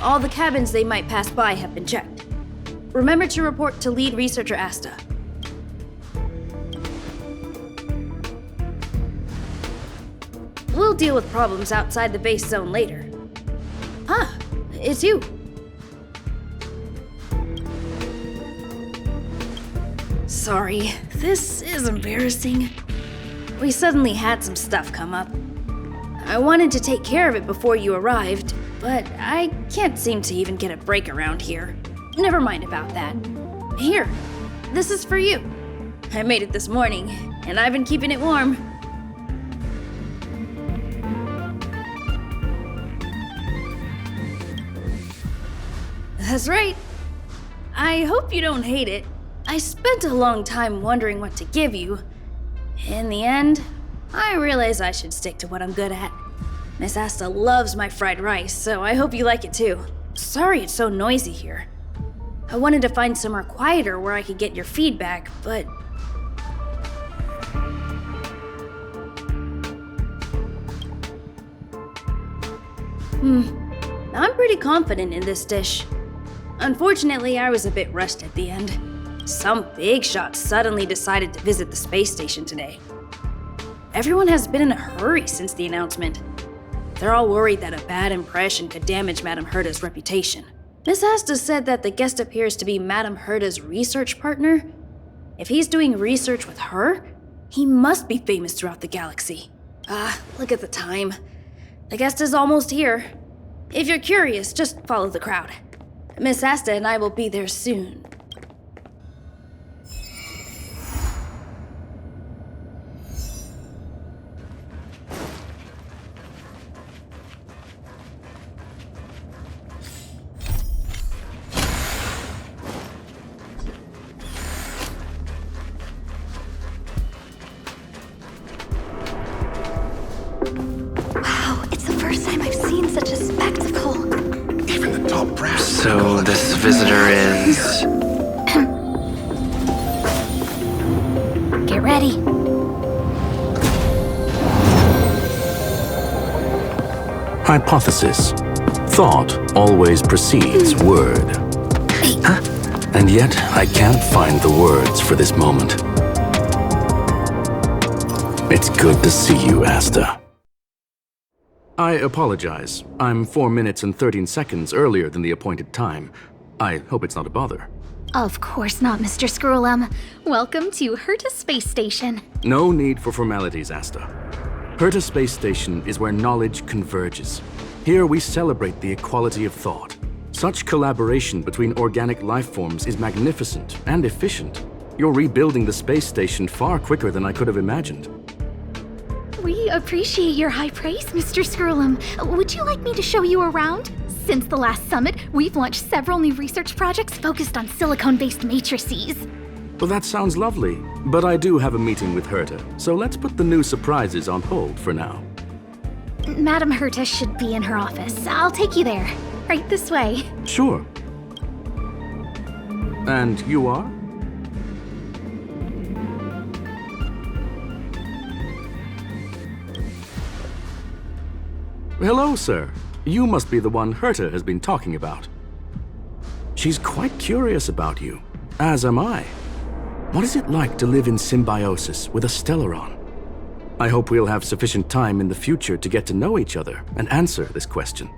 All the cabins they might pass by have been checked. Remember to report to lead researcher Asta. We'll deal with problems outside the base zone later. Huh, it's you. Sorry, this is embarrassing. We suddenly had some stuff come up. I wanted to take care of it before you arrived, but I can't seem to even get a break around here. Never mind about that. Here, this is for you. I made it this morning, and I've been keeping it warm. That's right. I hope you don't hate it. I spent a long time wondering what to give you. In the end, I realized I should stick to what I'm good at. Miss Asta loves my fried rice, so I hope you like it too. Sorry it's so noisy here. I wanted to find somewhere quieter where I could get your feedback, but... I'm pretty confident in this dish. Unfortunately, I was a bit rushed at the end. Some big shot suddenly decided to visit the space station today. Everyone has been in a hurry since the announcement. They're all worried that a bad impression could damage Madame Herta's reputation. Miss Asta said that the guest appears to be Madame Herta's research partner. If he's doing research with her, he must be famous throughout the galaxy. Look at the time. The guest is almost here. If you're curious, just follow the crowd. Miss Asta and I will be there soon. So this visitor is... Get ready. Hypothesis. Thought always precedes word. Huh? And yet, I can't find the words for this moment. It's good to see you, Asta. I apologize. I'm 4 minutes and 13 seconds earlier than the appointed time. I hope it's not a bother. Of course not, Mr. Screwlum. Welcome to Herta Space Station. No need for formalities, Asta. Herta Space Station is where knowledge converges. Here we celebrate the equality of thought. Such collaboration between organic life forms is magnificent and efficient. You're rebuilding the space station far quicker than I could have imagined. We appreciate your high praise, Mr. Screwlum. Would you like me to show you around? Since the last summit, we've launched several new research projects focused on silicone-based matrices. Well, that sounds lovely, but I do have a meeting with Herta, so let's put the new surprises on hold for now. Madame Herta should be in her office. I'll take you there. Right this way. Sure. And you are? Hello, sir. You must be the one Herta has been talking about. She's quite curious about you, as am I. What is it like to live in symbiosis with a Stellaron? I hope we'll have sufficient time in the future to get to know each other and answer this question.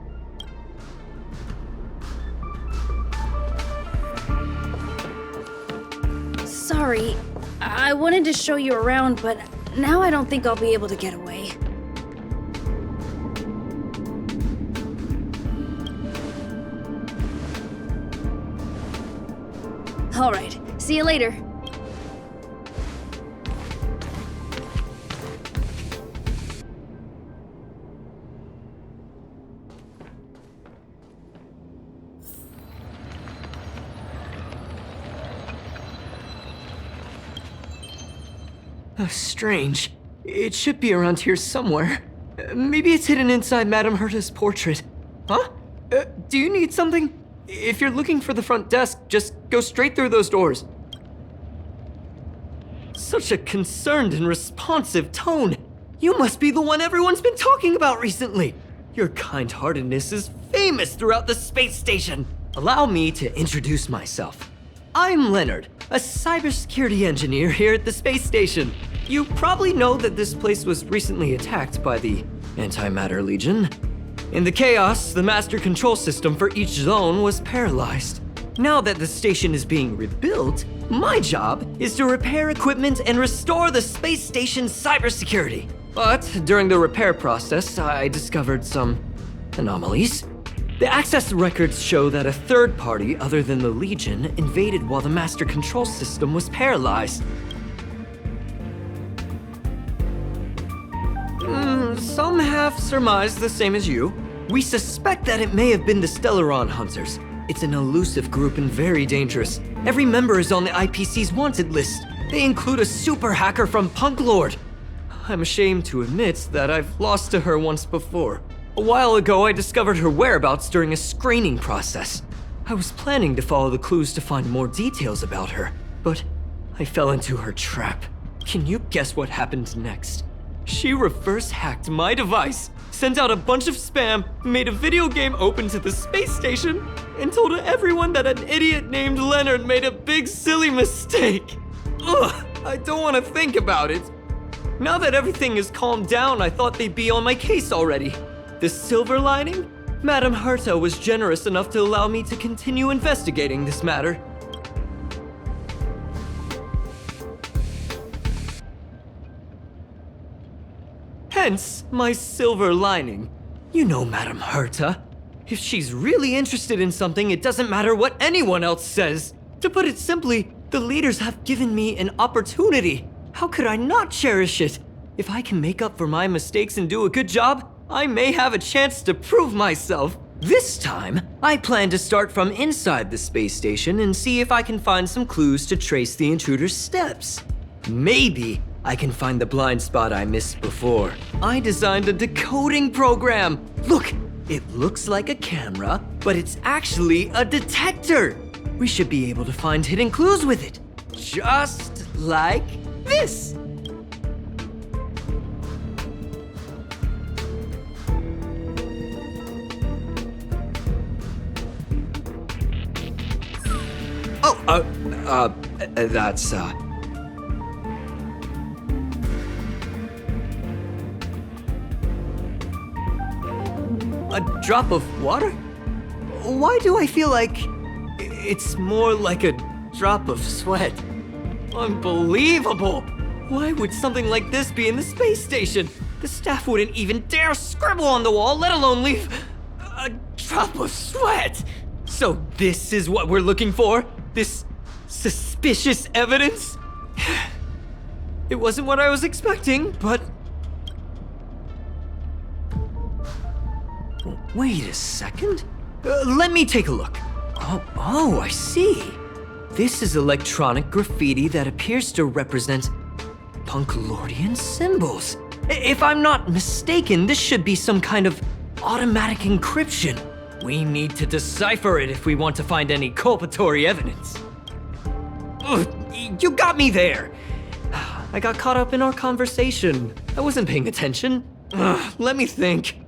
Sorry, I wanted to show you around, but now I don't think I'll be able to get away. All right, see you later. Oh, strange. It should be around here somewhere. Maybe it's hidden inside Madame Herta's portrait. Huh? Do you need something? If you're looking for the front desk, just go straight through those doors. Such a concerned and responsive tone. You must be the one everyone's been talking about recently. Your kind-heartedness is famous throughout the space station. Allow me to introduce myself. I'm Leonard, a cybersecurity engineer here at the space station. You probably know that this place was recently attacked by the Antimatter Legion. In the chaos, the master control system for each zone was paralyzed. Now that the station is being rebuilt, my job is to repair equipment and restore the space station's cybersecurity. But during the repair process, I discovered some anomalies. The access records show that a third party other than the Legion invaded while the master control system was paralyzed. Some have surmised the same as you. We suspect that it may have been the Stellaron Hunters. It's an elusive group and very dangerous. Every member is on the IPC's wanted list. They include a super hacker from Punklorde. I'm ashamed to admit that I've lost to her once before. A while ago, I discovered her whereabouts during a screening process. I was planning to follow the clues to find more details about her, but I fell into her trap. Can you guess what happened next? She reverse hacked my device, sent out a bunch of spam, made a video game open to the space station, and told everyone that an idiot named Leonard made a big silly mistake. Ugh, I don't want to think about it. Now that everything is calmed down, I thought they'd be on my case already. The silver lining? Madame Herta was generous enough to allow me to continue investigating this matter. Hence, my silver lining. You know Madame Herta. If she's really interested in something, it doesn't matter what anyone else says. To put it simply, the leaders have given me an opportunity. How could I not cherish it? If I can make up for my mistakes and do a good job, I may have a chance to prove myself. This time, I plan to start from inside the space station and see if I can find some clues to trace the intruder's steps. Maybe I can find the blind spot I missed before. I designed a decoding program. Look, it looks like a camera, but it's actually a detector. We should be able to find hidden clues with it. Just like this. That's, a drop of water? Why do I feel like it's more like a drop of sweat? Unbelievable! Why would something like this be in the space station? The staff wouldn't even dare scribble on the wall, let alone leave a drop of sweat! So this is what we're looking for? This suspicious evidence? It wasn't what I was expecting, but... Wait a second. Let me take a look. Oh, I see. This is electronic graffiti that appears to represent Punklordian symbols. If I'm not mistaken, this should be some kind of automatic encryption. We need to decipher it if we want to find any culpatory evidence. Ugh, you got me there. I got caught up in our conversation. I wasn't paying attention. Let me think.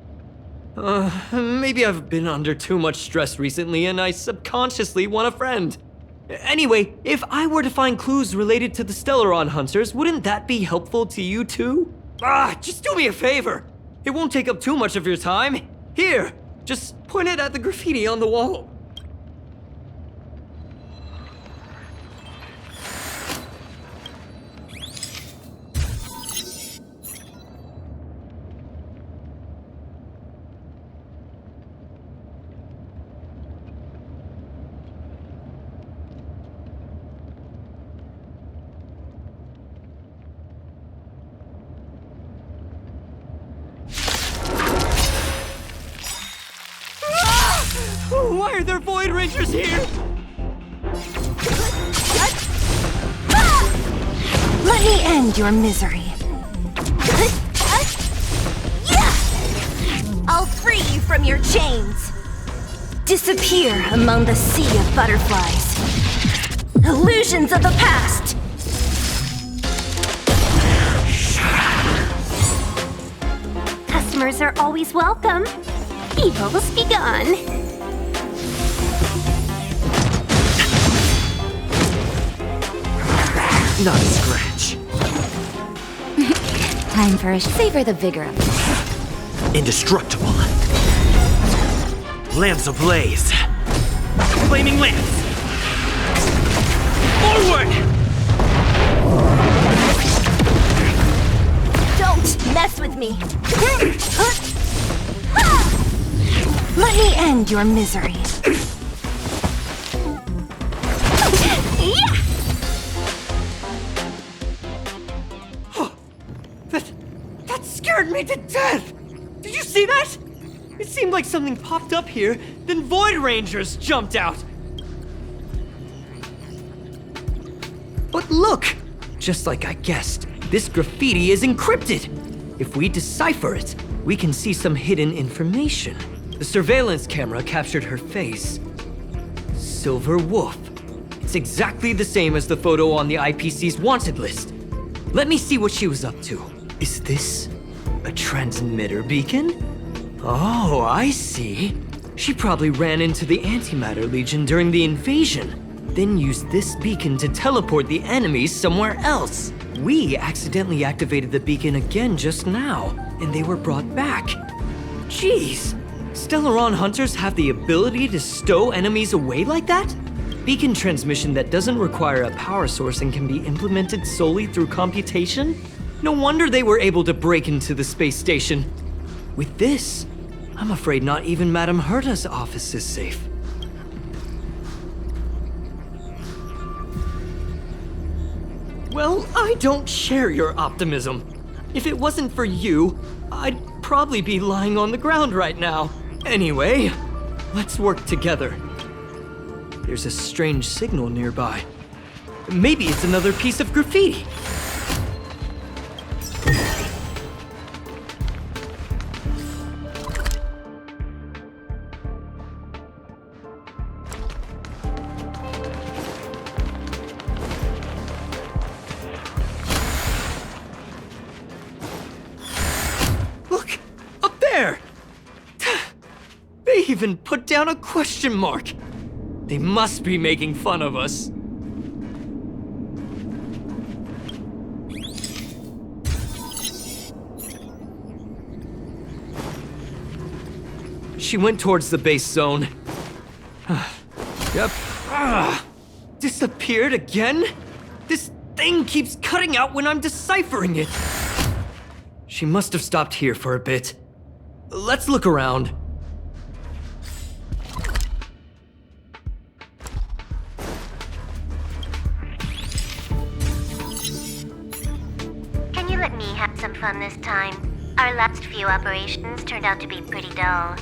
Maybe I've been under too much stress recently and I subconsciously want a friend. Anyway, if I were to find clues related to the Stellaron Hunters, wouldn't that be helpful to you too? Just do me a favor. It won't take up too much of your time. Here, just point it at the graffiti on the wall. Why are there Void Rangers here? Let me end your misery. I'll free you from your chains. Disappear among the sea of butterflies. Illusions of the past. Customers are always welcome. Evils be gone. Not a scratch. Time for a savor the vigor of this. Indestructible. Lance ablaze. Flaming lance. Forward! Don't mess with me. Let me end your misery. That scared me to death! Did you see that? It seemed like something popped up here, then Void Rangers jumped out. But look! Just like I guessed, this graffiti is encrypted. If we decipher it, we can see some hidden information. The surveillance camera captured her face. Silver Wolf. It's exactly the same as the photo on the IPC's wanted list. Let me see what she was up to. Is this a transmitter beacon? Oh, I see. She probably ran into the Antimatter Legion during the invasion, then used this beacon to teleport the enemies somewhere else. We accidentally activated the beacon again just now, and they were brought back. Jeez, Stellaron hunters have the ability to stow enemies away like that? Beacon transmission that doesn't require a power source and can be implemented solely through computation? No wonder they were able to break into the space station. With this, I'm afraid not even Madame Herta's office is safe. Well, I don't share your optimism. If it wasn't for you, I'd probably be lying on the ground right now. Anyway, let's work together. There's a strange signal nearby. Maybe it's another piece of graffiti. Look, up there! They even put down a question mark. They must be making fun of us. She went towards the base zone. Yep. Disappeared again? This thing keeps cutting out when I'm deciphering it. She must have stopped here for a bit. Let's look around. Can you let me have some fun this time? Our last few operations turned out to be pretty dull.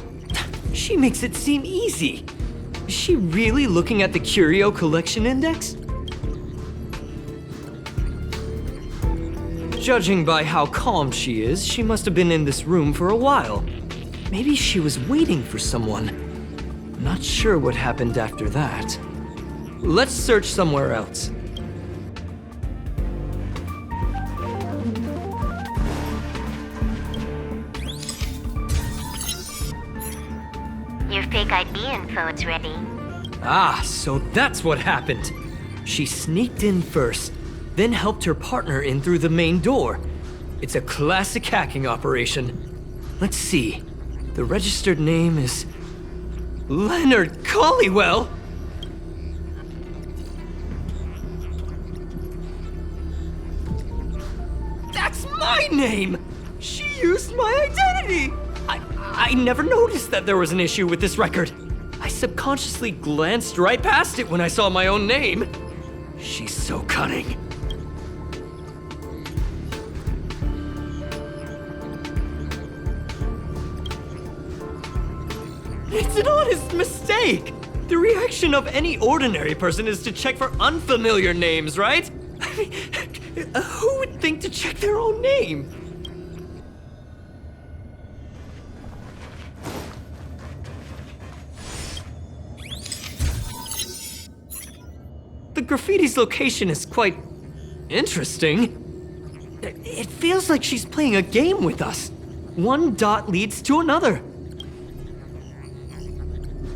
She makes it seem easy. Is she really looking at the Curio Collection Index? Judging by how calm she is, she must have been in this room for a while. Maybe she was waiting for someone. Not sure what happened after that. Let's search somewhere else. Your fake ID info is ready. Ah, so that's what happened. She sneaked in first, then helped her partner in through the main door. It's a classic hacking operation. Let's see. The registered name is Leonard Collywell. That's my name! She used my identity! I never noticed that there was an issue with this record. I subconsciously glanced right past it when I saw my own name. She's so cunning. It's an honest mistake! The reaction of any ordinary person is to check for unfamiliar names, right? I mean, who would think to check their own name? The graffiti's location is quite interesting. It feels like she's playing a game with us. One dot leads to another.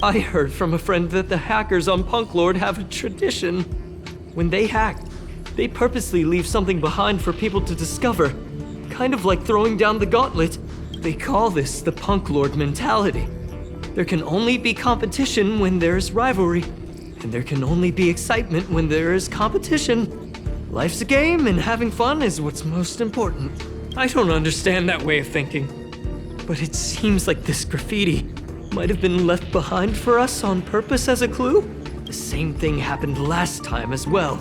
I heard from a friend that the hackers on Punklorde have a tradition. When they hack, they purposely leave something behind for people to discover. Kind of like throwing down the gauntlet. They call this the Punklorde mentality. There can only be competition when there is rivalry, and there can only be excitement when there is competition. Life's a game, and having fun is what's most important. I don't understand that way of thinking, but it seems like this graffiti might have been left behind for us on purpose as a clue. The same thing happened last time as well.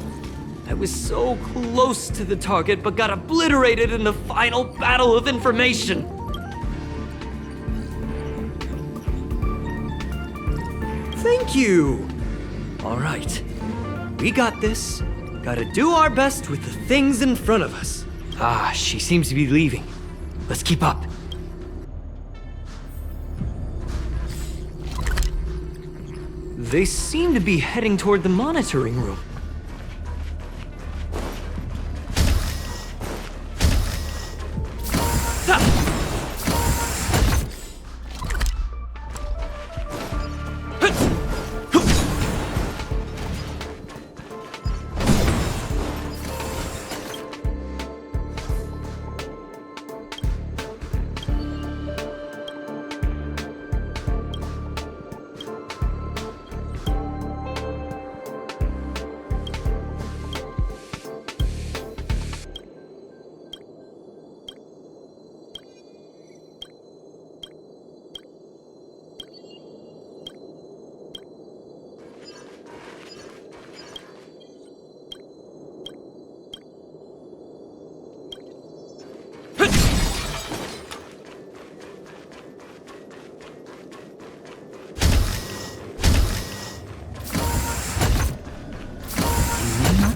I was so close to the target, but got obliterated in the final battle of information. Thank you. All right, we got this. Gotta do our best with the things in front of us. Ah, she seems to be leaving. Let's keep up. They seem to be heading toward the monitoring room.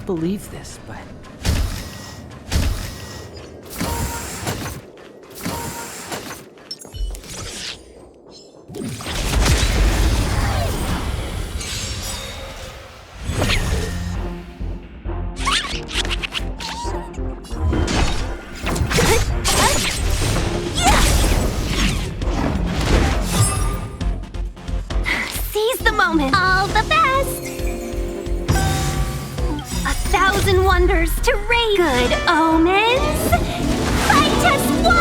Believe this, but Seize the moment. All the best. 1,000 wonders to raise. Good omens. Fight test 1.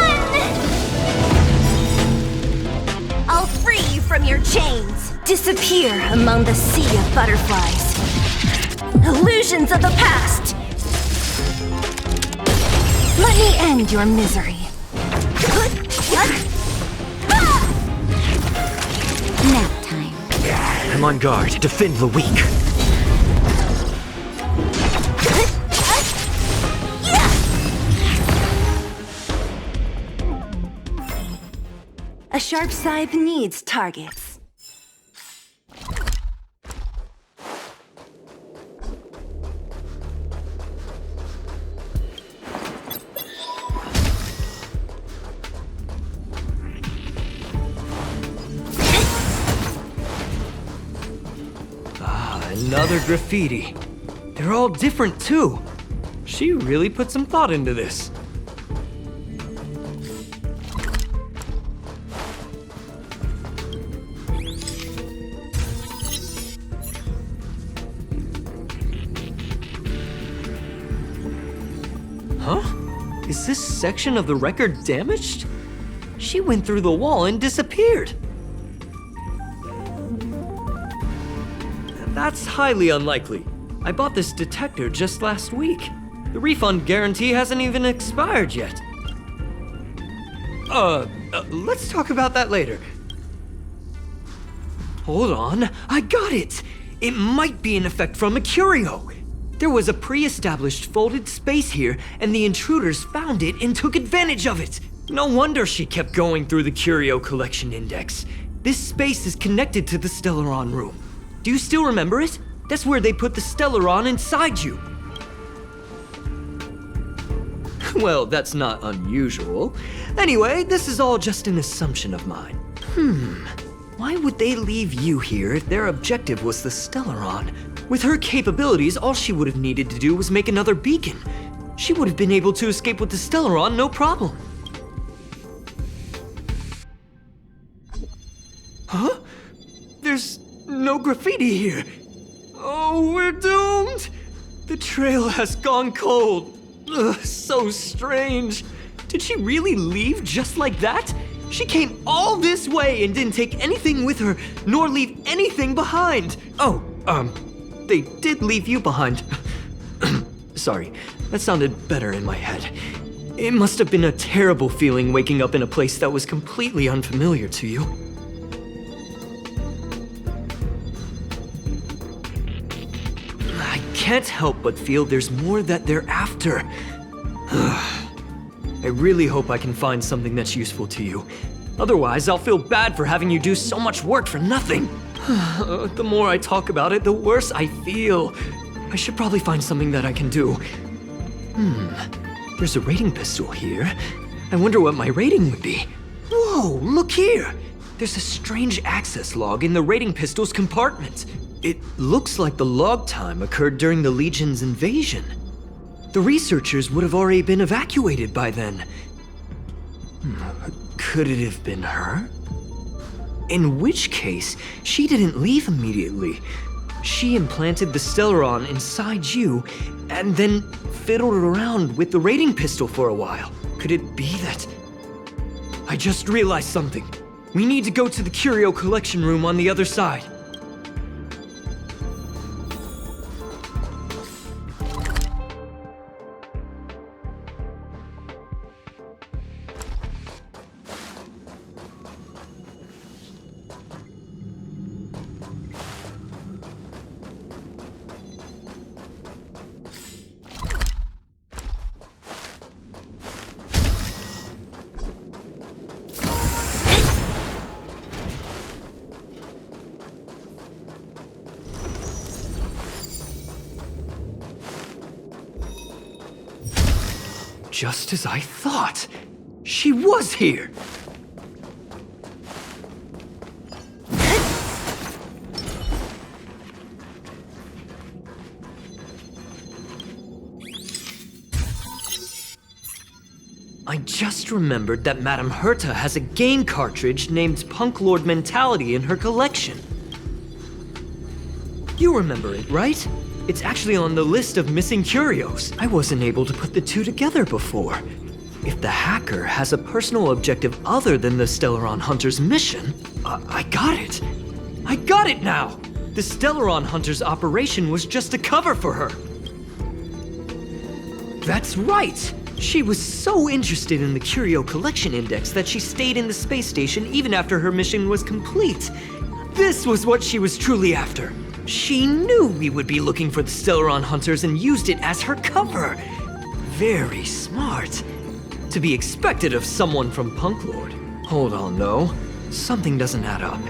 I'll free you from your chains. Disappear among the sea of butterflies. Illusions of the past. Let me end your misery. Nap time. I'm on guard. Defend the weak. A sharp scythe needs targets. Another graffiti. They're all different too. She really put some thought into this. Huh? Is this section of the record damaged? She went through the wall and disappeared. That's highly unlikely. I bought this detector just last week. The refund guarantee hasn't even expired yet. Let's talk about that later. Hold on, I got it! It might be an effect from a curio. There was a pre-established folded space here, and the intruders found it and took advantage of it. No wonder she kept going through the curio collection index. This space is connected to the Stellaron room. Do you still remember it? That's where they put the Stellaron inside you. Well, that's not unusual. Anyway, this is all just an assumption of mine. Why would they leave you here if their objective was the Stellaron? With her capabilities, all she would have needed to do was make another beacon. She would have been able to escape with the Stellaron, no problem. Huh? There's graffiti here. Oh, we're doomed! The trail has gone cold. Ugh, so strange. Did she really leave just like that? She came all this way and didn't take anything with her, nor leave anything behind. Oh, they did leave you behind. Sorry, that sounded better in my head. It must have been a terrible feeling waking up in a place that was completely unfamiliar to you. I can't help but feel there's more that they're after. I really hope I can find something that's useful to you. Otherwise, I'll feel bad for having you do so much work for nothing. The more I talk about it, the worse I feel. I should probably find something that I can do. There's a rating pistol here. I wonder what my rating would be. Whoa, look here! There's a strange access log in the rating pistol's compartment. It looks like the log time occurred during the Legion's invasion. The researchers would have already been evacuated by then. Could it have been her? In which case, she didn't leave immediately. She implanted the Stellaron inside you, and then fiddled around with the rating pistol for a while. Could it be that... I just realized something. We need to go to the curio collection room on the other side. Just as I thought. She was here! I just remembered that Madame Herta has a game cartridge named Punklorde Mentality in her collection. You remember it, right? It's actually on the list of missing curios. I wasn't able to put the two together before. If the hacker has a personal objective other than the Stellaron Hunter's mission, I got it. I got it now! The Stellaron Hunter's operation was just a cover for her. That's right! She was so interested in the Curio Collection Index that she stayed in the space station even after her mission was complete. This was what she was truly after. She knew we would be looking for the Stellaron Hunters and used it as her cover. Very smart. To be expected of someone from Punklorde. Hold on, though. Something doesn't add up.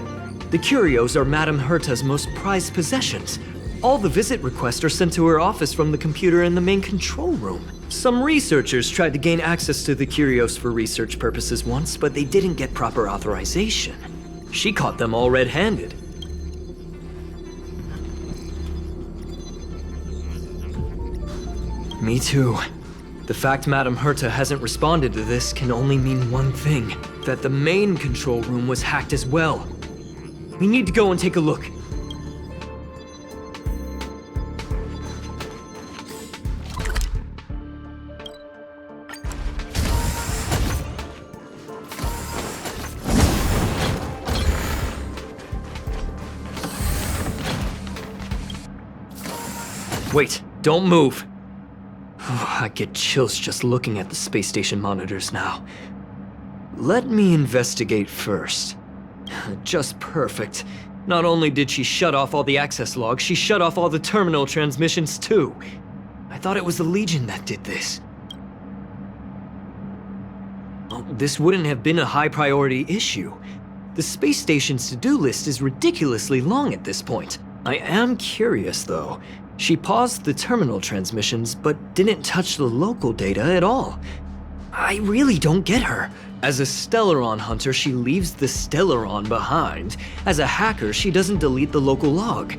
The curios are Madame Herta's most prized possessions. All the visit requests are sent to her office from the computer in the main control room. Some researchers tried to gain access to the curios for research purposes once, but they didn't get proper authorization. She caught them all red-handed. Me too. The fact Madame Herta hasn't responded to this can only mean one thing. That the main control room was hacked as well. We need to go and take a look. Wait, don't move. I get chills just looking at the space station monitors now. Let me investigate first. Just perfect. Not only did she shut off all the access logs, she shut off all the terminal transmissions too. I thought it was the Legion that did this. Well, this wouldn't have been a high priority issue. The space station's to-do list is ridiculously long at this point. I am curious though. She paused the terminal transmissions, but didn't touch the local data at all. I really don't get her. As a Stellaron hunter, she leaves the Stellaron behind. As a hacker, she doesn't delete the local log.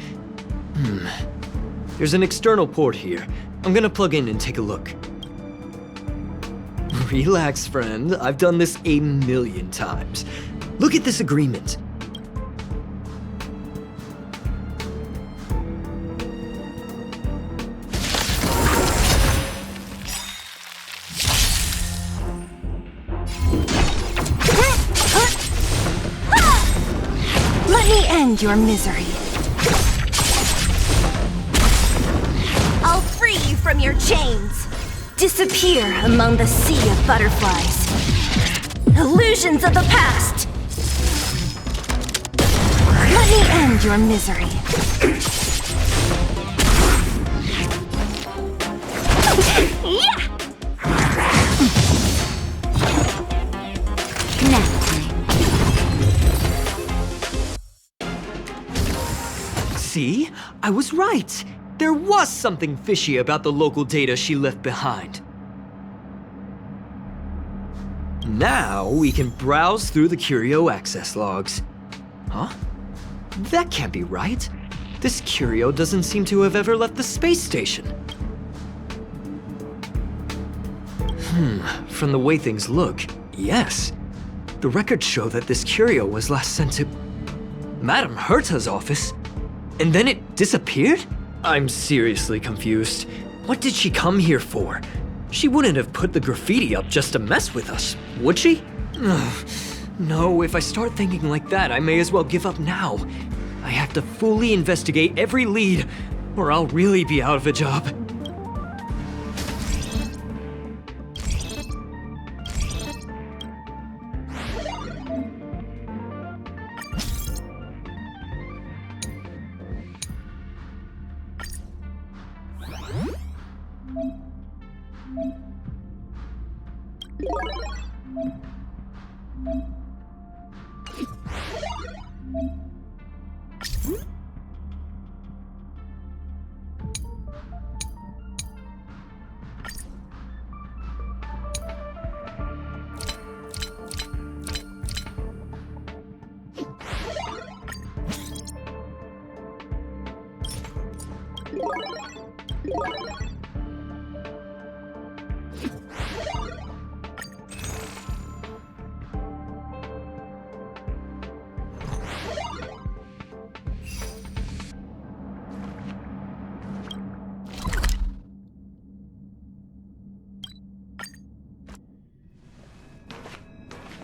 There's an external port here. I'm gonna plug in and take a look. Relax, friend. I've done this 1,000,000 times. Look at this agreement. end your misery. I'll free you from your chains. Disappear among the sea of butterflies. Illusions of the past. Let me end your misery. Yeah! See? I was right. There was something fishy about the local data she left behind. Now we can browse through the Curio access logs. Huh? That can't be right. This Curio doesn't seem to have ever left the space station. From the way things look, yes. The records show that this Curio was last sent to Madame Herta's office, and then it disappeared? I'm seriously confused. What did she come here for? She wouldn't have put the graffiti up just to mess with us, would she? Ugh. No, if I start thinking like that, I may as well give up now. I have to fully investigate every lead, or I'll really be out of a job.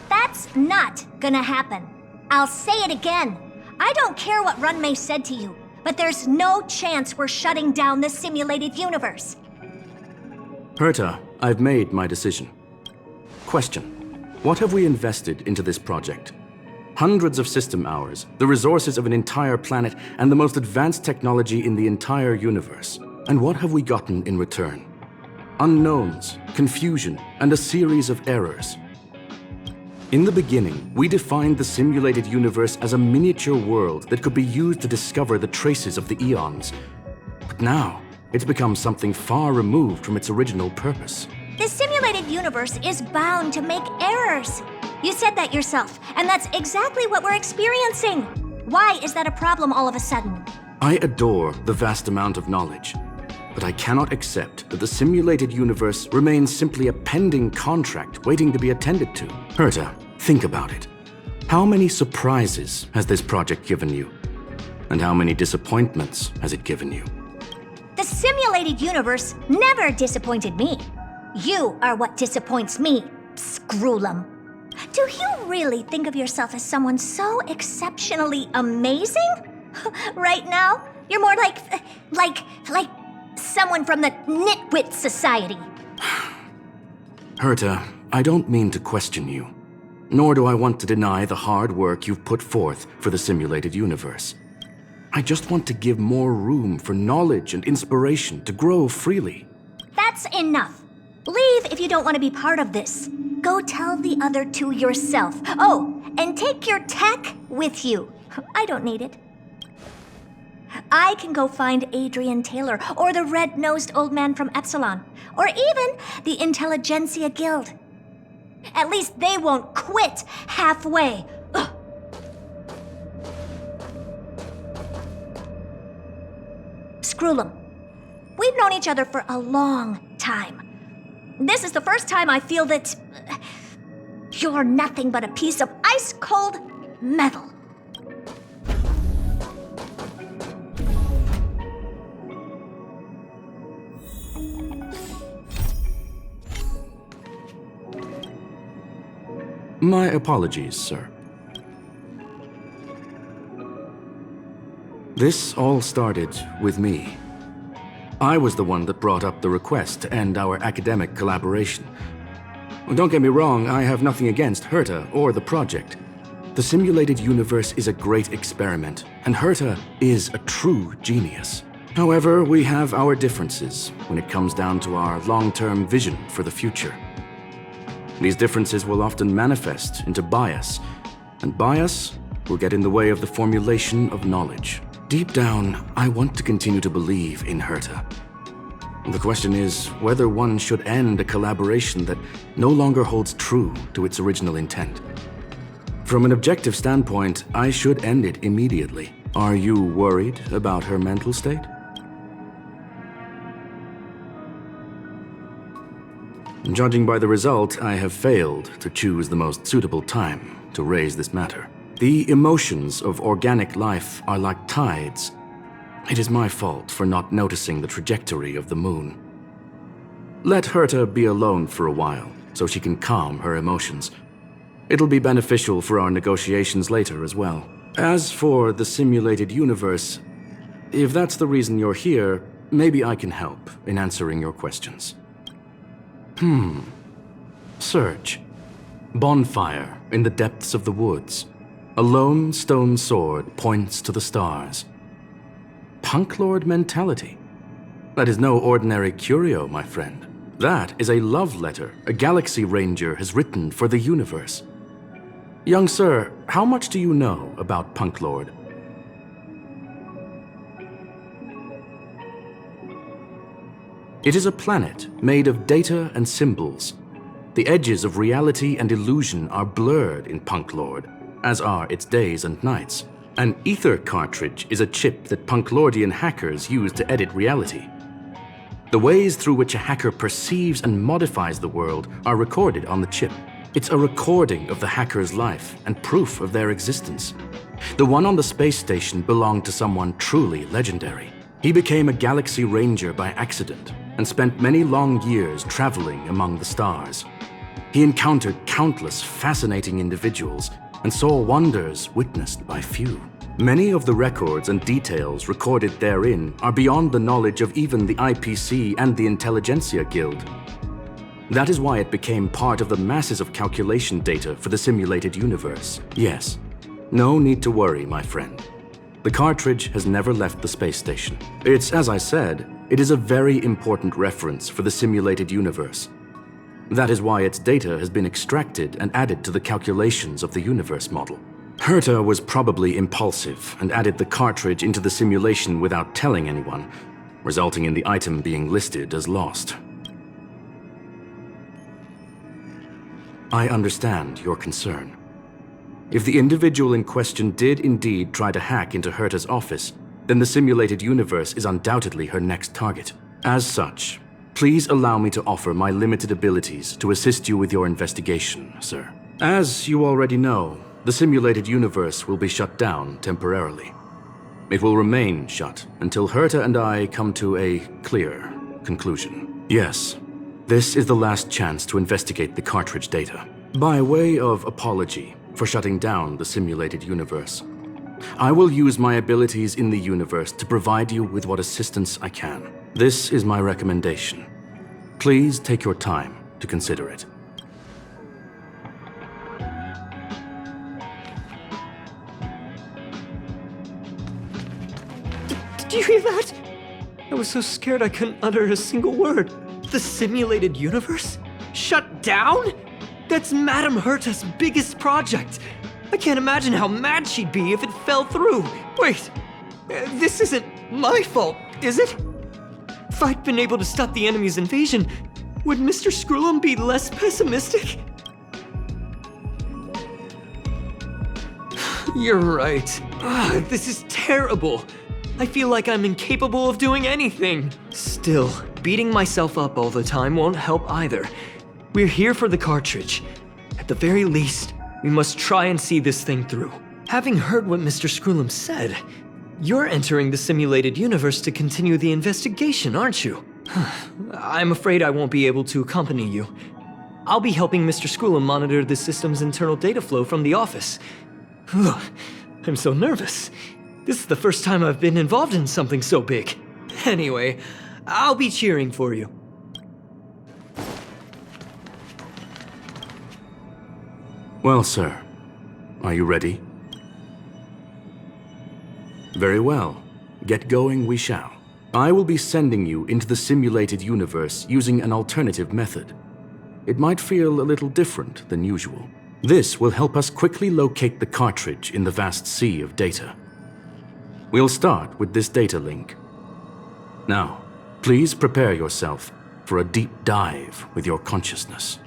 That's not gonna happen. I'll say it again. I don't care what Runmei said to you, but there's no chance we're shutting down the simulated universe. Herta, I've made my decision. Question: what have we invested into this project? Hundreds of system hours, the resources of an entire planet, and the most advanced technology in the entire universe. And what have we gotten in return? Unknowns, confusion, and a series of errors. In the beginning, we defined the simulated universe as a miniature world that could be used to discover the traces of the eons. But now, it's become something far removed from its original purpose. The simulated universe is bound to make errors. You said that yourself, and that's exactly what we're experiencing. Why is that a problem all of a sudden? I adore the vast amount of knowledge, but I cannot accept that the simulated universe remains simply a pending contract waiting to be attended to. Herta, think about it. How many surprises has this project given you? And how many disappointments has it given you? The simulated universe never disappointed me. You are what disappoints me, Scroolum. Do you really think of yourself as someone so exceptionally amazing? Right now, you're more like someone from the Nitwit Society. Herta, I don't mean to question you, nor do I want to deny the hard work you've put forth for the simulated universe. I just want to give more room for knowledge and inspiration to grow freely. That's enough. Leave if you don't want to be part of this. Go tell the other two yourself. Oh, and take your tech with you. I don't need it. I can go find Adrian Taylor, or the red-nosed old man from Epsilon, or even the Intelligentsia Guild. At least they won't quit halfway. Ugh. Scroolum, we've known each other for a long time. This is the first time I feel that you're nothing but a piece of ice-cold metal. My apologies, sir. This all started with me. I was the one that brought up the request to end our academic collaboration. Don't get me wrong, I have nothing against Herta or the project. The simulated universe is a great experiment, and Herta is a true genius. However, we have our differences when it comes down to our long-term vision for the future. These differences will often manifest into bias, and bias will get in the way of the formulation of knowledge. Deep down, I want to continue to believe in Herta. The question is whether one should end a collaboration that no longer holds true to its original intent. From an objective standpoint, I should end it immediately. Are you worried about her mental state? Judging by the result, I have failed to choose the most suitable time to raise this matter. The emotions of organic life are like tides. It is my fault for not noticing the trajectory of the moon. Let Herta be alone for a while, so she can calm her emotions. It'll be beneficial for our negotiations later as well. As for the simulated universe, if that's the reason you're here, maybe I can help in answering your questions. Search. Bonfire in the depths of the woods. A lone stone sword points to the stars. Punklorde mentality. That is no ordinary curio, my friend. That is a love letter a Galaxy Ranger has written for the universe. Young sir, how much do you know about Punklorde? It is a planet made of data and symbols. The edges of reality and illusion are blurred in Punklorde, as are its days and nights. An ether cartridge is a chip that Punklordian hackers use to edit reality. The ways through which a hacker perceives and modifies the world are recorded on the chip. It's a recording of the hacker's life and proof of their existence. The one on the space station belonged to someone truly legendary. He became a Galaxy Ranger by accident and spent many long years traveling among the stars. He encountered countless fascinating individuals and saw wonders witnessed by few. Many of the records and details recorded therein are beyond the knowledge of even the IPC and the Intelligentsia Guild. That is why it became part of the masses of calculation data for the simulated universe. Yes, no need to worry, my friend. The cartridge has never left the space station. It's, as I said, it is a very important reference for the simulated universe. That is why its data has been extracted and added to the calculations of the universe model. Herta was probably impulsive and added the cartridge into the simulation without telling anyone, resulting in the item being listed as lost. I understand your concern. If the individual in question did indeed try to hack into Herta's office, then the simulated universe is undoubtedly her next target. As such, please allow me to offer my limited abilities to assist you with your investigation, sir. As you already know, the simulated universe will be shut down temporarily. It will remain shut until Herta and I come to a clear conclusion. Yes, this is the last chance to investigate the cartridge data. By way of apology for shutting down the simulated universe, I will use my abilities in the universe to provide you with what assistance I can. This is my recommendation. Please take your time to consider it. Did you hear that? I was so scared I couldn't utter a single word. The simulated universe? Shut down? That's Madame Herta's biggest project. I can't imagine how mad she'd be if it fell through. Wait, this isn't my fault, is it? If I'd been able to stop the enemy's invasion, would Mr. Skrullum be less pessimistic? You're right. This is terrible. I feel like I'm incapable of doing anything. Still, beating myself up all the time won't help either. We're here for the cartridge. At the very least, we must try and see this thing through. Having heard what Mr. Skrullum said, you're entering the simulated universe to continue the investigation, aren't you? I'm afraid I won't be able to accompany you. I'll be helping Mr. Skrullum monitor the system's internal data flow from the office. I'm so nervous. This is the first time I've been involved in something so big. Anyway, I'll be cheering for you. Well, sir, are you ready? Very well. Get going we shall. I will be sending you into the simulated universe using an alternative method. It might feel a little different than usual. This will help us quickly locate the cartridge in the vast sea of data. We'll start with this data link. Now, please prepare yourself for a deep dive with your consciousness.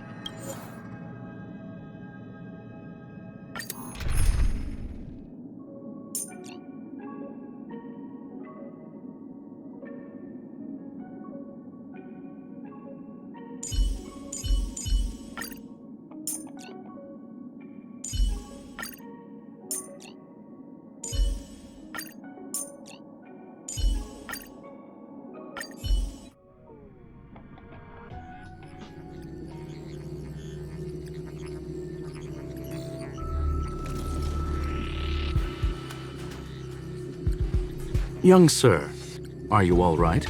Young sir, are you all right?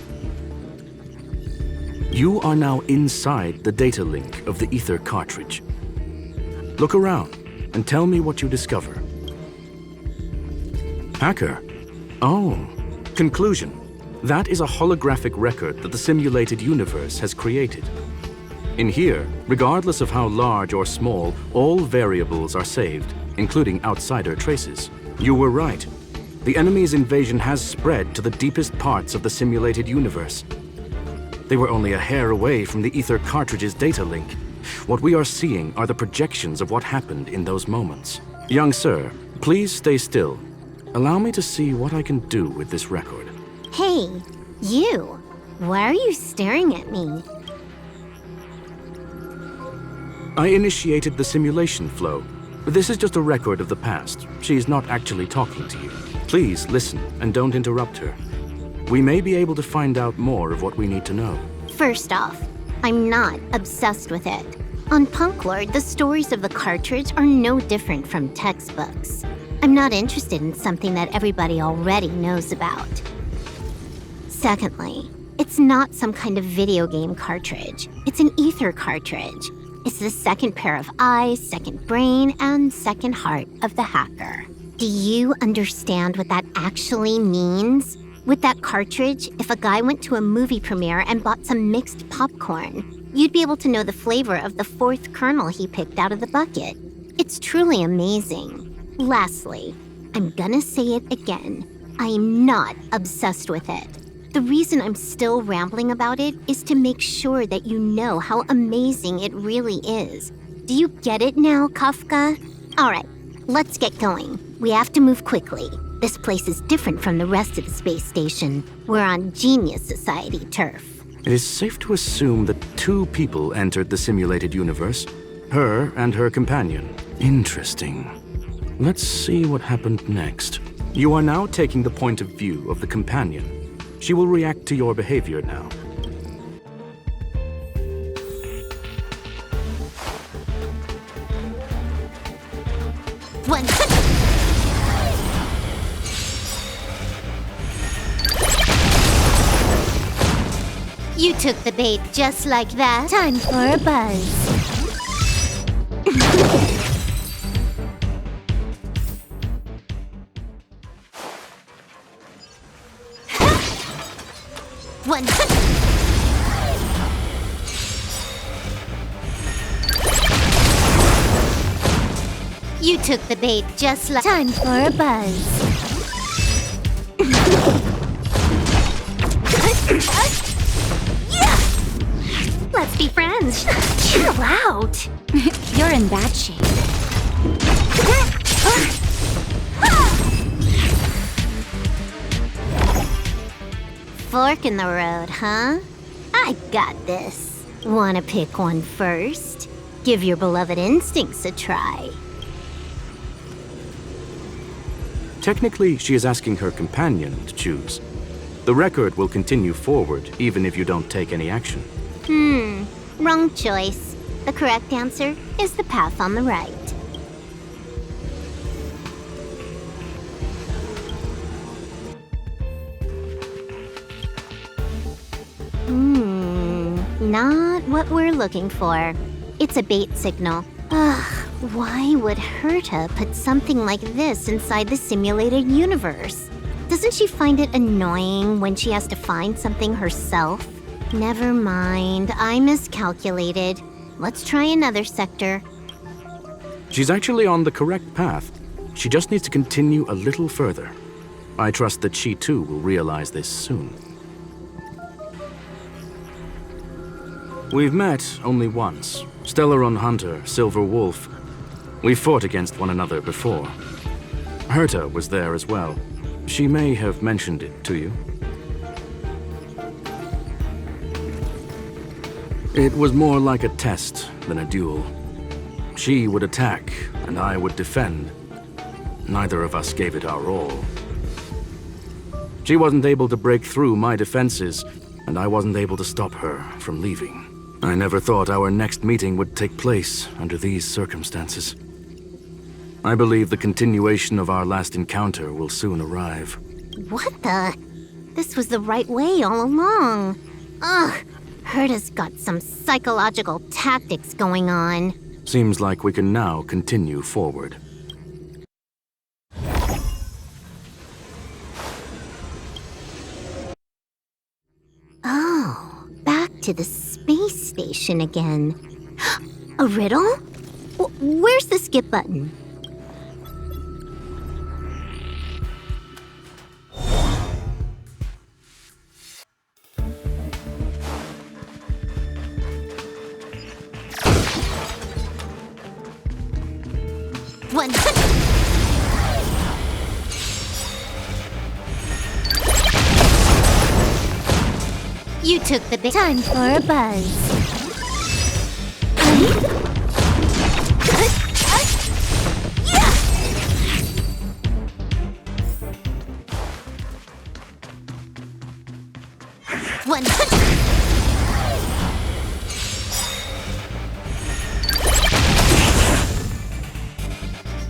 You are now inside the data link of the ether cartridge. Look around and tell me what you discover. Hacker? Oh, conclusion. That is a holographic record that the simulated universe has created. In here, regardless of how large or small, all variables are saved, including outsider traces. You were right. The enemy's invasion has spread to the deepest parts of the simulated universe. They were only a hair away from the ether cartridge's data link. What we are seeing are the projections of what happened in those moments. Young sir, please stay still. Allow me to see what I can do with this record. Hey, you! Why are you staring at me? I initiated the simulation flow. This is just a record of the past. She's not actually talking to you. Please listen and don't interrupt her. We may be able to find out more of what we need to know. First off, I'm not obsessed with it. On Punklorde, the stories of the cartridge are no different from textbooks. I'm not interested in something that everybody already knows about. Secondly, it's not some kind of video game cartridge. It's an ether cartridge. It's the second pair of eyes, second brain, and second heart of the hacker. Do you understand what that actually means? With that cartridge, if a guy went to a movie premiere and bought some mixed popcorn, you'd be able to know the flavor of the fourth kernel he picked out of the bucket. It's truly amazing. Lastly, I'm gonna say it again. I'm not obsessed with it. The reason I'm still rambling about it is to make sure that you know how amazing it really is. Do you get it now, Kafka? All right, let's get going. We have to move quickly. This place is different from the rest of the space station. We're on Genius Society turf. It is safe to assume that two people entered the simulated universe. Her and her companion. Interesting. Let's see what happened next. You are now taking the point of view of the companion. She will react to your behavior now. One. You took the bait just like that. Time for a buzz. One. You took the bait just like... Time for a buzz. Let's be friends. Chill out. You're in bad shape. Fork in the road, huh? I got this. Wanna pick one first? Give your beloved instincts a try. Technically, she is asking her companion to choose. The record will continue forward, even if you don't take any action. Wrong choice. The correct answer is the path on the right. not what we're looking for. It's a bait signal. Ugh, why would Herta put something like this inside the simulated universe? Doesn't she find it annoying when she has to find something herself? Never mind, I miscalculated. Let's try another sector. She's actually on the correct path. She just needs to continue a little further. I trust that she too will realize this soon. We've met only once. Stellaron Hunter, Silver Wolf. We fought against one another before. Herta was there as well. She may have mentioned it to you. It was more like a test than a duel. She would attack, and I would defend. Neither of us gave it our all. She wasn't able to break through my defenses, and I wasn't able to stop her from leaving. I never thought our next meeting would take place under these circumstances. I believe the continuation of our last encounter will soon arrive. What the? This was the right way all along. Ugh, Herta's got some psychological tactics going on. Seems like we can now continue forward. Oh, back to the space station again. A riddle? Where's the skip button? One. You took the big time for a buzz. One.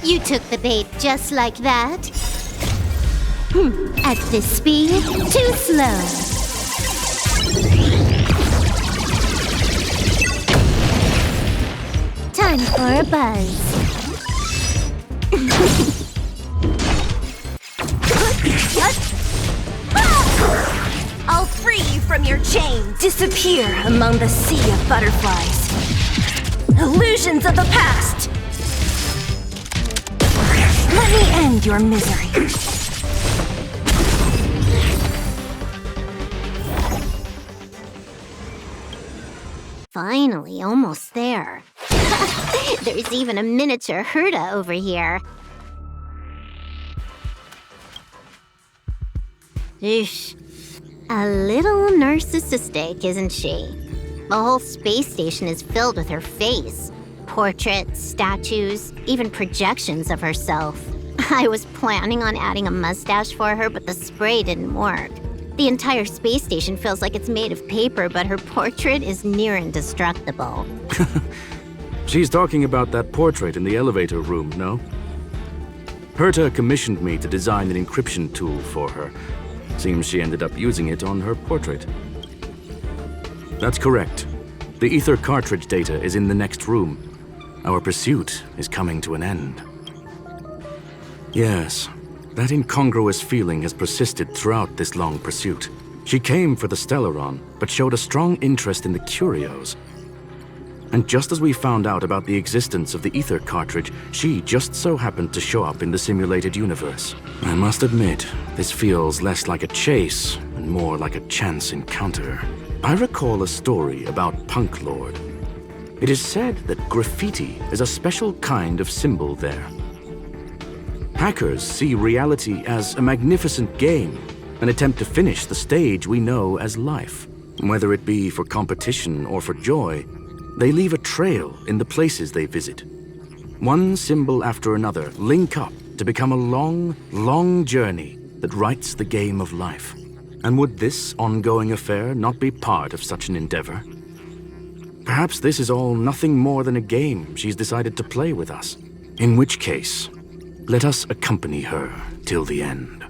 You took the bait just like that. At this speed, too slow. Time for a buzz. I'll free you from your chains. Disappear among the sea of butterflies. Illusions of the past. Let me end your misery. Finally, almost there. There's even a miniature Herta over here. Eesh. A little narcissistic, isn't she? The whole space station is filled with her face. Portraits, statues, even projections of herself. I was planning on adding a mustache for her, but the spray didn't work. The entire space station feels like it's made of paper, but her portrait is near indestructible. She's talking about that portrait in the elevator room, no? Herta commissioned me to design an encryption tool for her. Seems she ended up using it on her portrait. That's correct. The ether cartridge data is in the next room. Our pursuit is coming to an end. Yes, that incongruous feeling has persisted throughout this long pursuit. She came for the Stellaron, but showed a strong interest in the curios. And just as we found out about the existence of the ether cartridge, she just so happened to show up in the simulated universe. I must admit, this feels less like a chase and more like a chance encounter. I recall a story about Punklorde. It is said that graffiti is a special kind of symbol there. Hackers see reality as a magnificent game and attempt to finish the stage we know as life. Whether it be for competition or for joy, they leave a trail in the places they visit. One symbol after another link up to become a long, long journey that writes the game of life. And would this ongoing affair not be part of such an endeavor? Perhaps this is all nothing more than a game she's decided to play with us. In which case, let us accompany her till the end.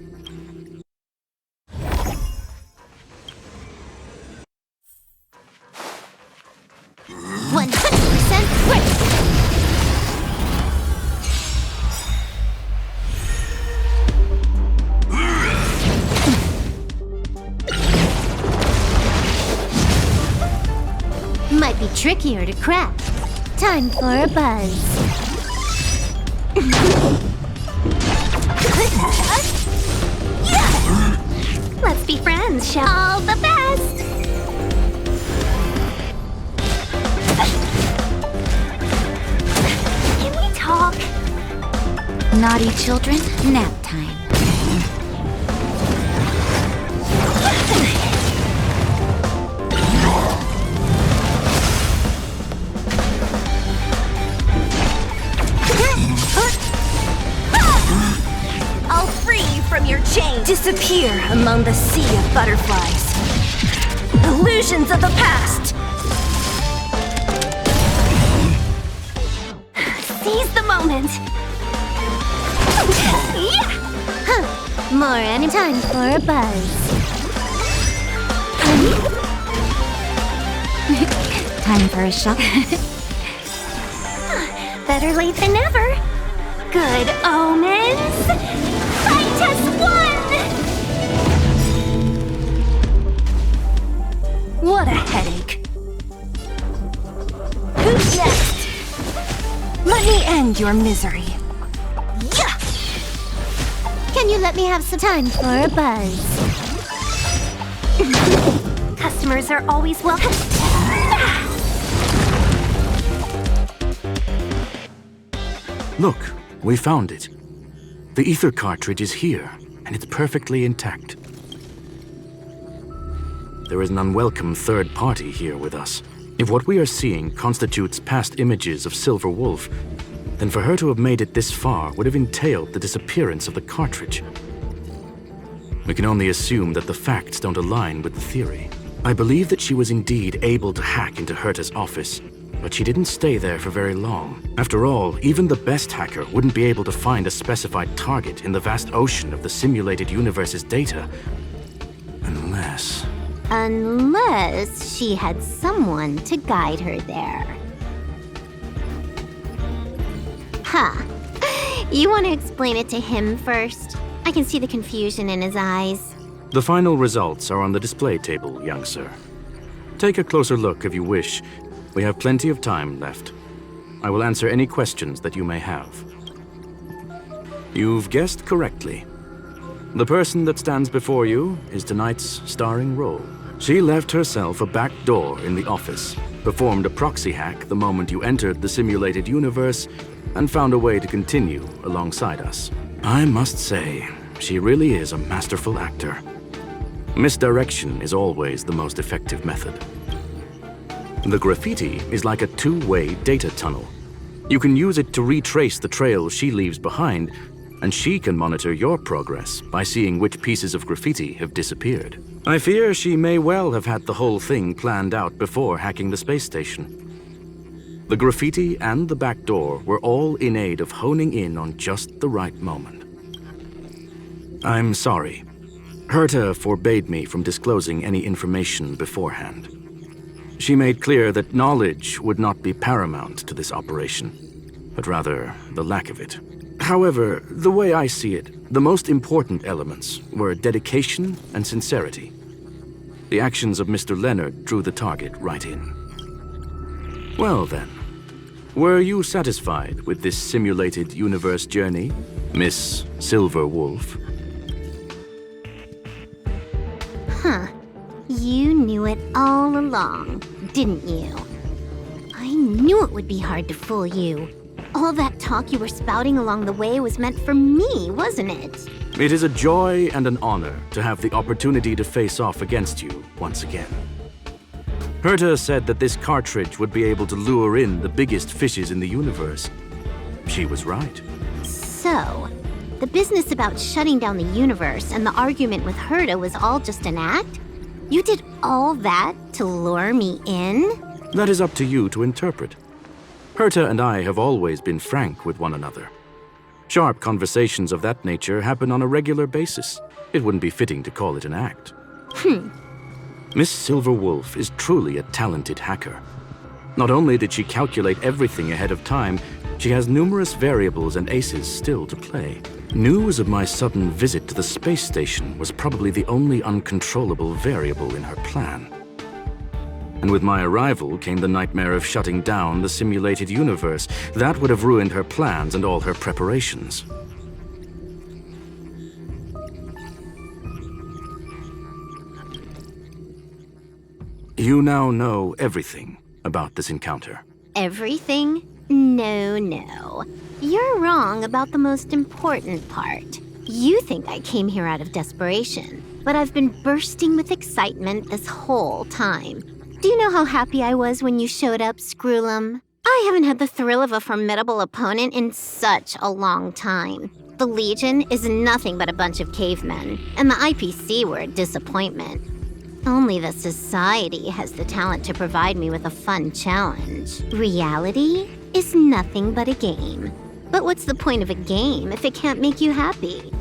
trickier to crack. Time for a buzz. Let's be friends, shall we? All the best! Can we talk? Naughty children, nap time. I'll free you from your chain. Disappear among the sea of butterflies. Illusions of the past. Seize the moment. Yeah! Huh. More any time for a buzz. Time for a shot. Better late than never. Good omens. Fight has won! What a headache. Who's next? Let me end your misery. Yeah! Can you let me have some time for a buzz? Customers are always welcome. Look, we found it. The ether cartridge is here, and it's perfectly intact. There is an unwelcome third party here with us. If what we are seeing constitutes past images of Silver Wolf, then for her to have made it this far would have entailed the disappearance of the cartridge. We can only assume that the facts don't align with the theory. I believe that she was indeed able to hack into Herta's office, but she didn't stay there for very long. After all, even the best hacker wouldn't be able to find a specified target in the vast ocean of the simulated universe's data. Unless she had someone to guide her there. Huh. You want to explain it to him first? I can see the confusion in his eyes. The final results are on the display table, young sir. Take a closer look if you wish. We have plenty of time left. I will answer any questions that you may have. You've guessed correctly. The person that stands before you is tonight's starring role. She left herself a back door in the office, performed a proxy hack the moment you entered the simulated universe, and found a way to continue alongside us. I must say, she really is a masterful actor. Misdirection is always the most effective method. The graffiti is like a two-way data tunnel. You can use it to retrace the trail she leaves behind, and she can monitor your progress by seeing which pieces of graffiti have disappeared. I fear she may well have had the whole thing planned out before hacking the space station. The graffiti and the back door were all in aid of honing in on just the right moment. I'm sorry. Herta forbade me from disclosing any information beforehand. She made clear that knowledge would not be paramount to this operation, but rather the lack of it. However, the way I see it, the most important elements were dedication and sincerity. The actions of Mr. Leonard drew the target right in. Well then, were you satisfied with this simulated universe journey, Miss Silver Wolf? Huh. You knew it all along, didn't you? I knew it would be hard to fool you. All that talk you were spouting along the way was meant for me, wasn't it? It is a joy and an honor to have the opportunity to face off against you once again. Herta said that this cartridge would be able to lure in the biggest fishes in the universe. She was right. So, the business about shutting down the universe and the argument with Herta was all just an act? You did all that to lure me in? That is up to you to interpret. Herta and I have always been frank with one another. Sharp conversations of that nature happen on a regular basis. It wouldn't be fitting to call it an act. Miss Silver Wolf is truly a talented hacker. Not only did she calculate everything ahead of time, she has numerous variables and aces still to play. News of my sudden visit to the space station was probably the only uncontrollable variable in her plan. And with my arrival came the nightmare of shutting down the simulated universe. That would have ruined her plans and all her preparations. You now know everything about this encounter. Everything? No. You're wrong about the most important part. You think I came here out of desperation, but I've been bursting with excitement this whole time. Do you know how happy I was when you showed up, Screwlum? I haven't had the thrill of a formidable opponent in such a long time. The Legion is nothing but a bunch of cavemen, and the IPC were a disappointment. Only the Society has the talent to provide me with a fun challenge. Reality is nothing but a game. But what's the point of a game if it can't make you happy?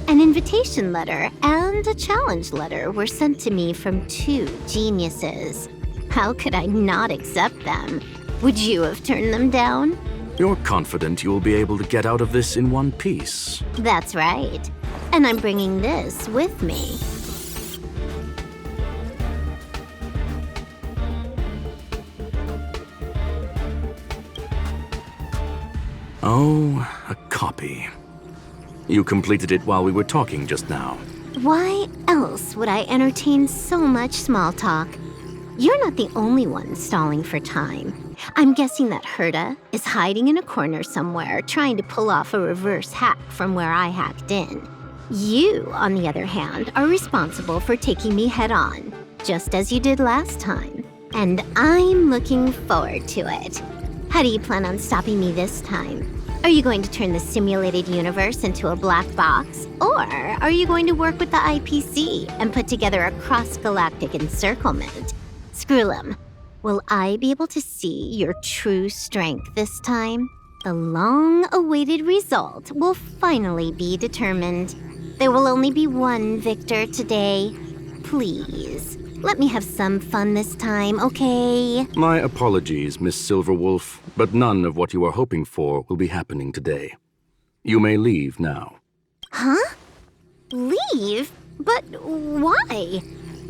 An invitation letter and a challenge letter were sent to me from two geniuses. How could I not accept them? Would you have turned them down? You're confident you'll be able to get out of this in one piece. That's right. And I'm bringing this with me. Oh, a copy. You completed it while we were talking just now. Why else would I entertain so much small talk? You're not the only one stalling for time. I'm guessing that Herta is hiding in a corner somewhere trying to pull off a reverse hack from where I hacked in. You, on the other hand, are responsible for taking me head-on, just as you did last time. And I'm looking forward to it. How do you plan on stopping me this time? Are you going to turn the simulated universe into a black box? Or are you going to work with the IPC and put together a cross-galactic encirclement? Screwlum, will I be able to see your true strength this time? The long-awaited result will finally be determined. There will only be one victor today. Please, let me have some fun this time, okay? My apologies, Miss Silverwolf, but none of what you are hoping for will be happening today. You may leave now. Huh? Leave? But why?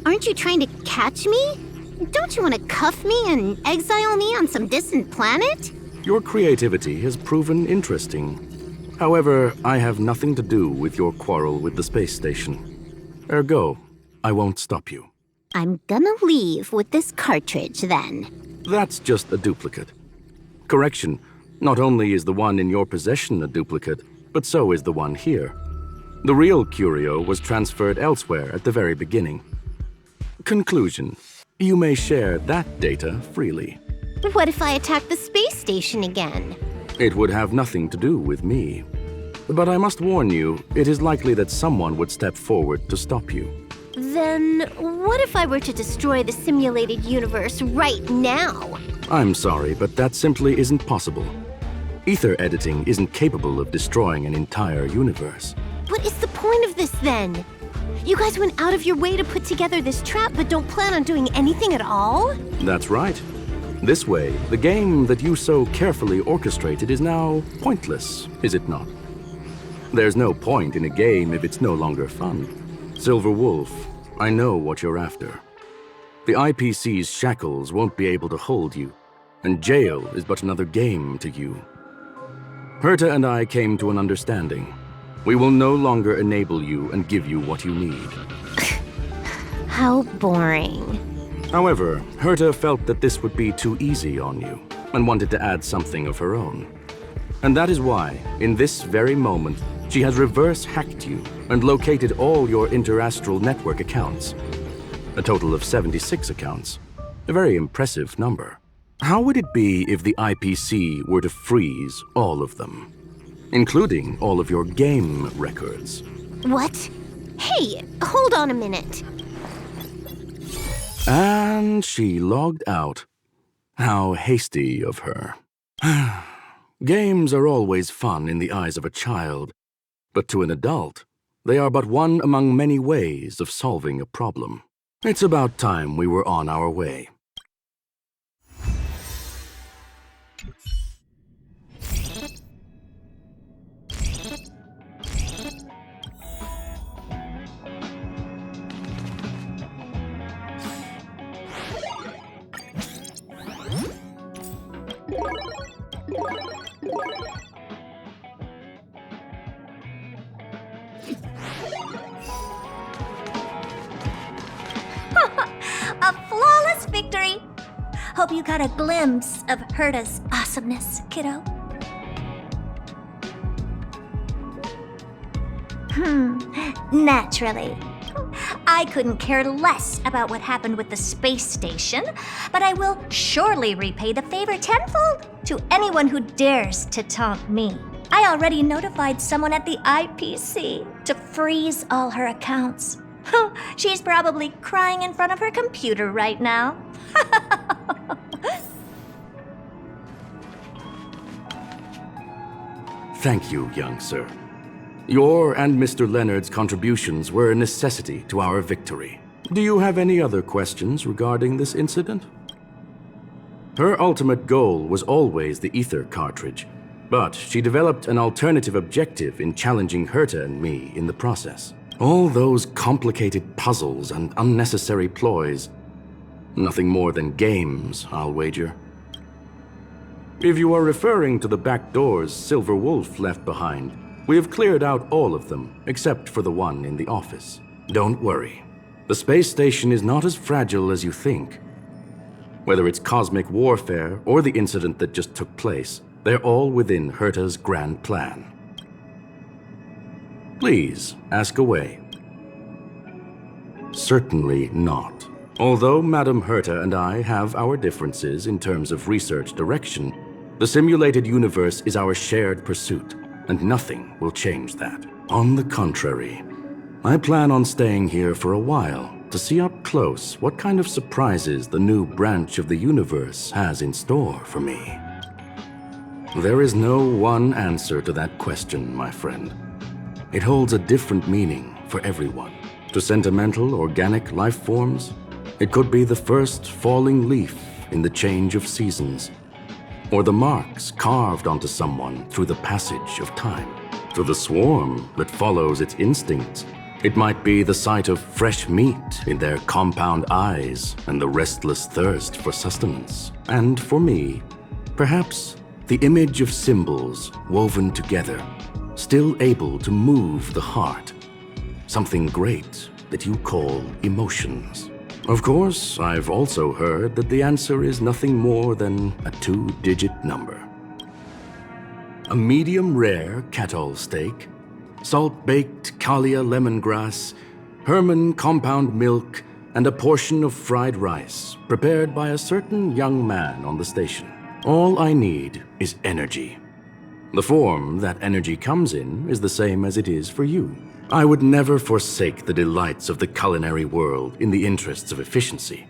Aren't you trying to catch me? Don't you want to cuff me and exile me on some distant planet? Your creativity has proven interesting. However, I have nothing to do with your quarrel with the space station. Ergo, I won't stop you. I'm gonna leave with this cartridge, then. That's just a duplicate. Correction, not only is the one in your possession a duplicate, but so is the one here. The real curio was transferred elsewhere at the very beginning. Conclusion, you may share that data freely. What if I attack the space station again? It would have nothing to do with me. But I must warn you, it is likely that someone would step forward to stop you. Then what if I were to destroy the simulated universe right now? I'm sorry, but that simply isn't possible. Ether editing isn't capable of destroying an entire universe. What is the point of this, then? You guys went out of your way to put together this trap, but don't plan on doing anything at all? That's right. This way, the game that you so carefully orchestrated is now pointless, is it not? There's no point in a game if it's no longer fun. Silver Wolf, I know what you're after. The IPC's shackles won't be able to hold you, and jail is but another game to you. Herta and I came to an understanding. We will no longer enable you and give you what you need. How boring. However, Herta felt that this would be too easy on you, and wanted to add something of her own. And that is why, in this very moment, she has reverse-hacked you and located all your interastral network accounts. A total of 76 accounts. A very impressive number. How would it be if the IPC were to freeze all of them? Including all of your game records. What? Hey, hold on a minute. And she logged out. How hasty of her. Games are always fun in the eyes of a child, but to an adult, they are but one among many ways of solving a problem. It's about time we were on our way. A flawless victory! Hope you got a glimpse of Herta's awesomeness, kiddo. Naturally. I couldn't care less about what happened with the space station, but I will surely repay the favor tenfold to anyone who dares to taunt me. I already notified someone at the IPC to freeze all her accounts. She's probably crying in front of her computer right now. Thank you, young sir. Your and Mr. Leonard's contributions were a necessity to our victory. Do you have any other questions regarding this incident? Her ultimate goal was always the ether cartridge, but she developed an alternative objective in challenging Herta and me in the process. All those complicated puzzles and unnecessary ploys. Nothing more than games, I'll wager. If you are referring to the back doors Silver Wolf left behind, we have cleared out all of them, except for the one in the office. Don't worry. The space station is not as fragile as you think. Whether it's cosmic warfare or the incident that just took place, they're all within Herta's grand plan. Please, ask away. Certainly not. Although Madame Herta and I have our differences in terms of research direction, the simulated universe is our shared pursuit, and nothing will change that. On the contrary, I plan on staying here for a while to see up close what kind of surprises the new branch of the universe has in store for me. There is no one answer to that question, my friend. It holds a different meaning for everyone. To sentimental, organic life forms, it could be the first falling leaf in the change of seasons, or the marks carved onto someone through the passage of time. To the swarm that follows its instincts, it might be the sight of fresh meat in their compound eyes and the restless thirst for sustenance. And for me, perhaps the image of symbols woven together, still able to move the heart. Something great that you call emotions. Of course, I've also heard that the answer is nothing more than a 2-digit number. A medium rare Catol steak, salt-baked Kalia lemongrass, Herman compound milk, and a portion of fried rice prepared by a certain young man on the station. All I need is energy. The form that energy comes in is the same as it is for you. I would never forsake the delights of the culinary world in the interests of efficiency.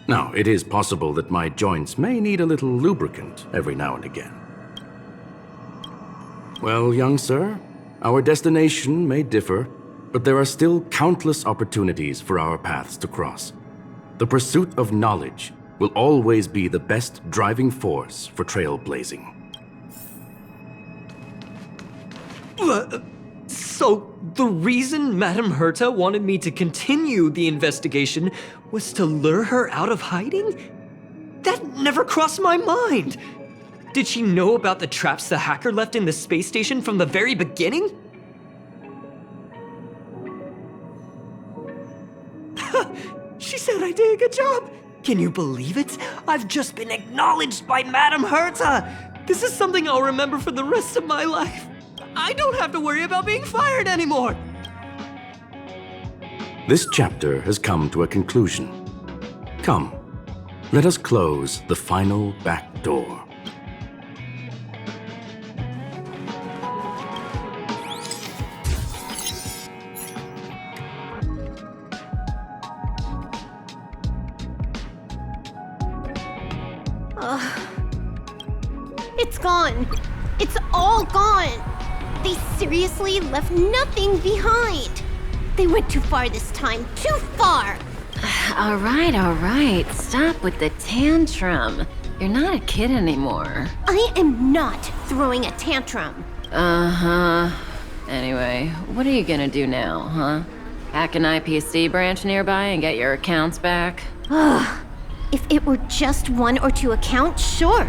Now, it is possible that my joints may need a little lubricant every now and again. Well, young sir, our destination may differ, but there are still countless opportunities for our paths to cross. The pursuit of knowledge will always be the best driving force for trailblazing. So, the reason Madame Herta wanted me to continue the investigation was to lure her out of hiding? That never crossed my mind! Did she know about the traps the hacker left in the space station from the very beginning? She said I did a good job! Can you believe it? I've just been acknowledged by Madame Herta! This is something I'll remember for the rest of my life. I don't have to worry about being fired anymore! This chapter has come to a conclusion. Come, let us close the final back door. It's gone. It's all gone. They seriously left nothing behind. They went too far this time. Too far. All right. Stop with the tantrum. You're not a kid anymore. I am not throwing a tantrum. Uh-huh. Anyway, what are you gonna do now, huh? Hack an IPC branch nearby and get your accounts back? Ugh. If it were just 1 or 2 accounts, sure.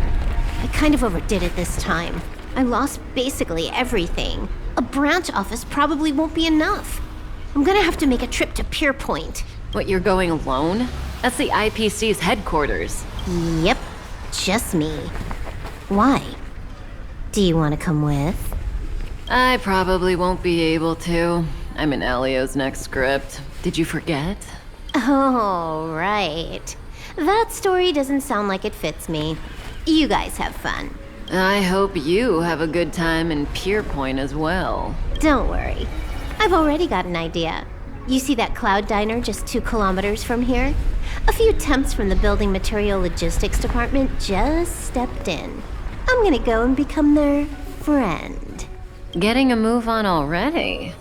I kind of overdid it this time. I lost basically everything. A branch office probably won't be enough. I'm gonna have to make a trip to Pierpoint. What, you're going alone? That's the IPC's headquarters. Yep, just me. Why? Do you want to come with? I probably won't be able to. I'm in Elio's next script. Did you forget? Oh, right. That story doesn't sound like it fits me. You guys have fun. I hope you have a good time in Pierpoint as well. Don't worry. I've already got an idea. You see that cloud diner just 2 kilometers from here? A few temps from the building material logistics department just stepped in. I'm gonna go and become their friend. Getting a move on already?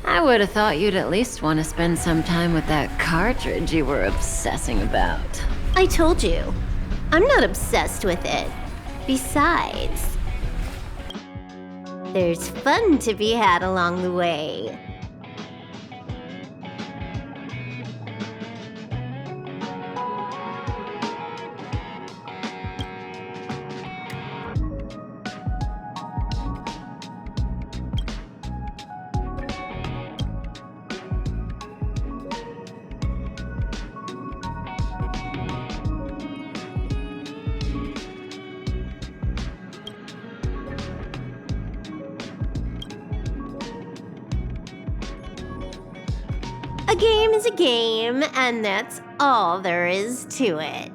I would have thought you'd at least want to spend some time with that cartridge you were obsessing about. I told you. I'm not obsessed with it. Besides, there's fun to be had along the way. A game is a game, and that's all there is to it.